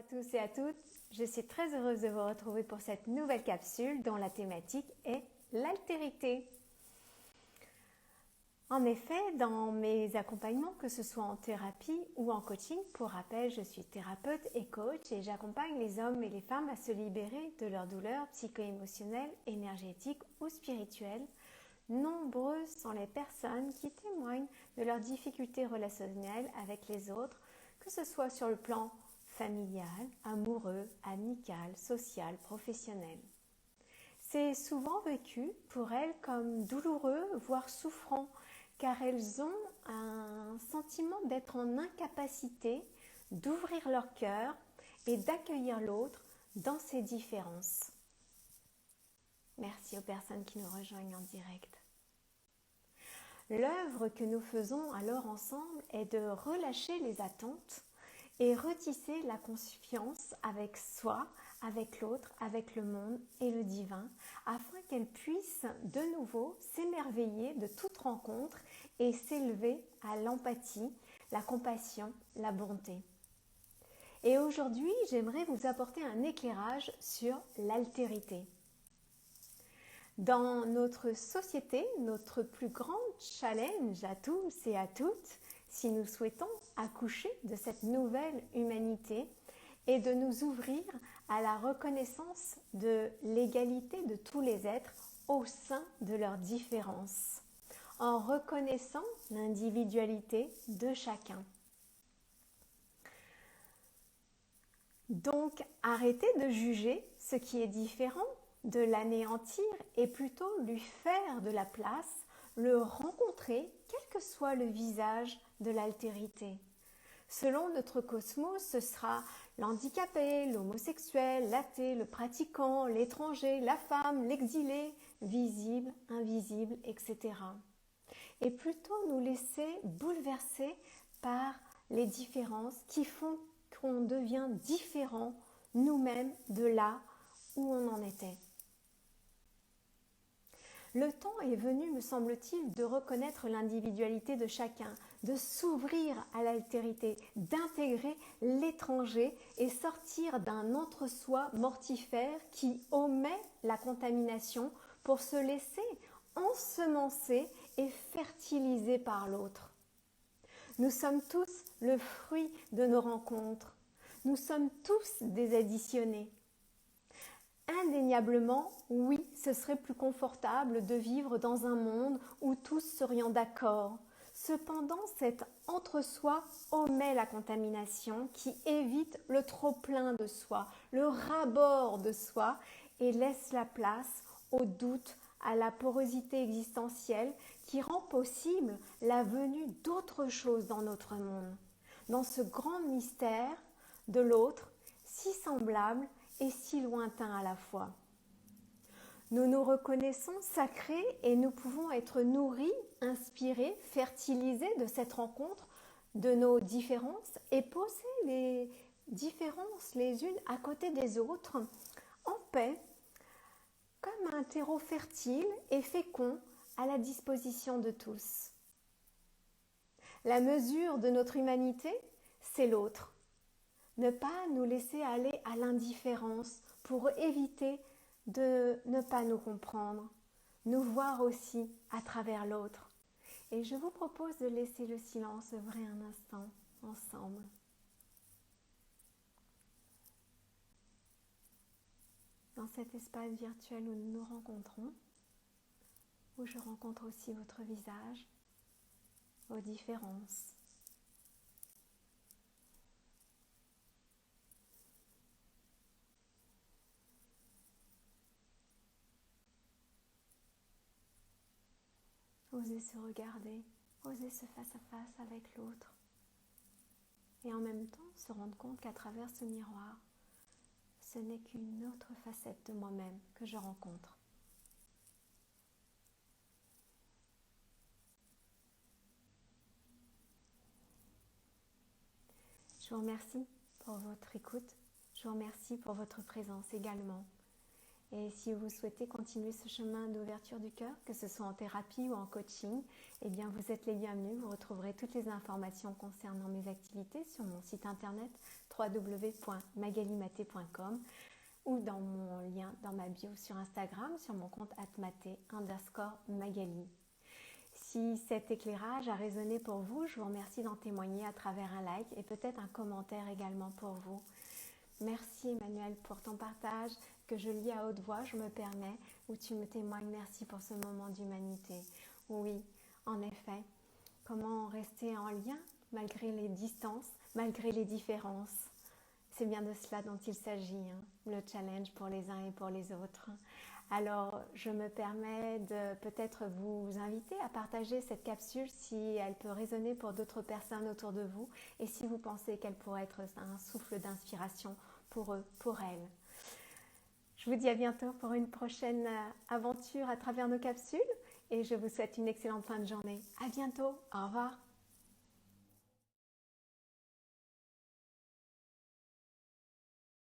à tous et à toutes, je suis très heureuse de vous retrouver pour cette nouvelle capsule dont la thématique est l'altérité. En effet, dans mes accompagnements, que ce soit en thérapie ou en coaching, pour rappel, je suis thérapeute et coach et j'accompagne les hommes et les femmes à se libérer de leurs douleurs psycho-émotionnelles, énergétiques ou spirituelles. Nombreuses sont les personnes qui témoignent de leurs difficultés relationnelles avec les autres, que ce soit sur le plan familial, amoureux, amical, social, professionnel. C'est souvent vécu pour elles comme douloureux, voire souffrant, car elles ont un sentiment d'être en incapacité d'ouvrir leur cœur et d'accueillir l'autre dans ses différences. Merci aux personnes qui nous rejoignent en direct. L'œuvre que nous faisons alors ensemble est de relâcher les attentes et retisser la confiance avec soi, avec l'autre, avec le monde et le divin, afin qu'elles puissent de nouveau s'émerveiller de toute rencontre et s'élever à l'empathie, la compassion, la bonté. Et aujourd'hui, j'aimerais vous apporter un éclairage sur l'altérité. Dans notre société, notre plus grand challenge à tous et à toutes, si nous souhaitons accoucher de cette nouvelle humanité, est de nous ouvrir à la reconnaissance de l'égalité de tous les êtres au sein de leurs différences, en reconnaissant l'individualité de chacun. Donc, arrêtez de juger ce qui est différent, de l'anéantir et plutôt lui faire de la place, le rencontrer, quel que soit le visage de l'altérité. Selon notre cosmos, ce sera l'handicapé, l'homosexuel, l'athée, le pratiquant, l'étranger, la femme, l'exilé, visible, invisible, etc. Et plutôt nous laisser bouleverser par les différences qui font qu'on devient différent nous-mêmes de là où on en était. Le temps est venu, me semble-t-il, de reconnaître l'individualité de chacun, de s'ouvrir à l'altérité, d'intégrer l'étranger et sortir d'un entre-soi mortifère qui omet la contamination pour se laisser ensemencer et fertiliser par l'autre. Nous sommes tous le fruit de nos rencontres. Nous sommes tous des additionnés. Indéniablement, oui, ce serait plus confortable de vivre dans un monde où tous serions d'accord. Cependant, cet entre-soi omet la contamination qui évite le trop-plein de soi, le ras-bord de soi et laisse la place au doute, à la porosité existentielle qui rend possible la venue d'autre chose dans notre monde, dans ce grand mystère de l'autre, si semblable et si lointain à la fois. Nous nous reconnaissons sacrés et nous pouvons être nourris, inspirés, fertilisés de cette rencontre, de nos différences et poser les différences les unes à côté des autres en paix, comme un terreau fertile et fécond à la disposition de tous. La mesure de notre humanité, c'est l'autre. Ne pas nous laisser aller à l'indifférence pour éviter de ne pas nous comprendre, nous voir aussi à travers l'autre. Et je vous propose de laisser le silence œuvrer un instant ensemble. Dans cet espace virtuel où nous nous rencontrons, où je rencontre aussi votre visage, vos différences. Oser se regarder, oser se face à face avec l'autre. Et en même temps, se rendre compte qu'à travers ce miroir, ce n'est qu'une autre facette de moi-même que je rencontre. Je vous remercie pour votre écoute. Je vous remercie pour votre présence également. Et si vous souhaitez continuer ce chemin d'ouverture du cœur, que ce soit en thérapie ou en coaching, eh bien vous êtes les bienvenus. Vous retrouverez toutes les informations concernant mes activités sur mon site internet www.magalimaté.com ou dans mon lien dans ma bio sur Instagram, sur mon compte @maté_magali. Si cet éclairage a résonné pour vous, je vous remercie d'en témoigner à travers un like et peut-être un commentaire également pour vous. Merci Emmanuel pour ton partage que je lis à haute voix, je me permets, où tu me témoignes. Merci pour ce moment d'humanité. Oui, en effet, comment rester en lien malgré les distances, malgré les différences? C'est bien de cela dont il s'agit, le challenge pour les uns et pour les autres. Alors, je me permets de peut-être vous inviter à partager cette capsule si elle peut résonner pour d'autres personnes autour de vous et si vous pensez qu'elle pourrait être un souffle d'inspiration pour eux, pour elles. Je vous dis à bientôt pour une prochaine aventure à travers nos capsules et je vous souhaite une excellente fin de journée. À bientôt, au revoir.